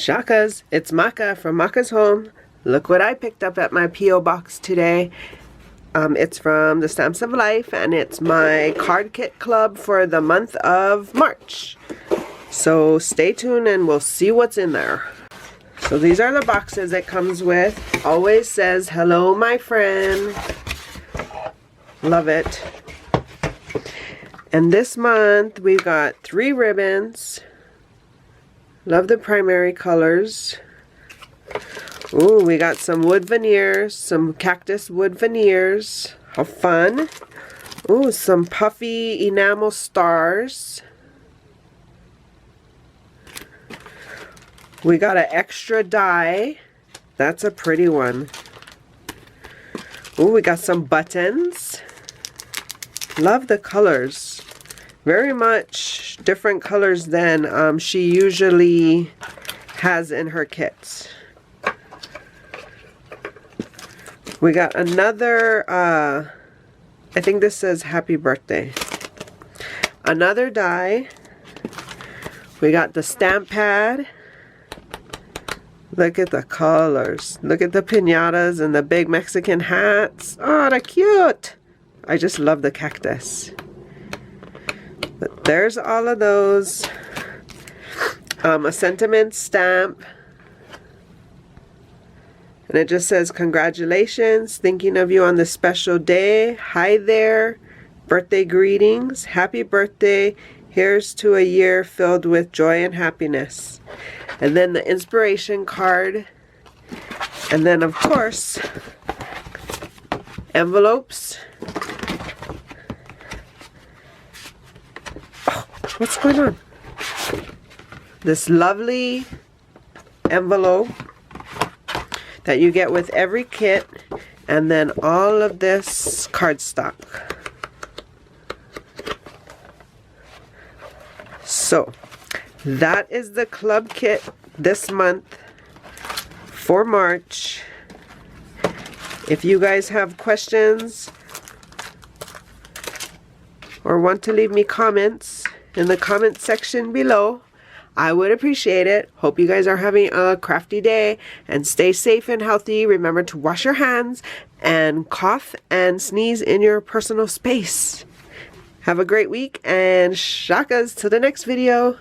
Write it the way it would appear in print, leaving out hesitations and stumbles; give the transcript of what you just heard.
Shakas, it's Maka from Makaz Home. Look what I picked up at my P.O. box today. It's from the Stamps of Life, and it's my card kit club for the month of March. So stay tuned and we'll see what's in there. So these are the boxes it comes with. Always says, hello my friend. Love it. And this month we got 3 ribbons. Love the primary colors. Ooh, we got some wood veneers, some cactus wood veneers. How fun. Ooh, some puffy enamel stars. We got an extra die. That's a pretty one. Ooh, we got some buttons. Love the colors. Very much different colors than she usually has in her kits. We got another, I think this says happy birthday. Another die. We got the stamp pad. Look at the colors. Look at the piñatas and the big Mexican hats. Oh, they're cute. I just love the cactus. But there's all of those. A sentiment stamp. And it just says, congratulations, thinking of you on this special day. Hi there, birthday greetings, happy birthday. Here's to a year filled with joy and happiness. And then the inspiration card. And then, of course, envelopes. Oh, what's going on? This lovely envelope that you get with every kit, and then all of this cardstock. So that is the club kit this month for March. If you guys have questions or want to leave me comments in the comment section below, I would appreciate it. Hope you guys are having a crafty day and stay safe and healthy. Remember to wash your hands and cough and sneeze in your personal space. Have a great week and shakas till the next video.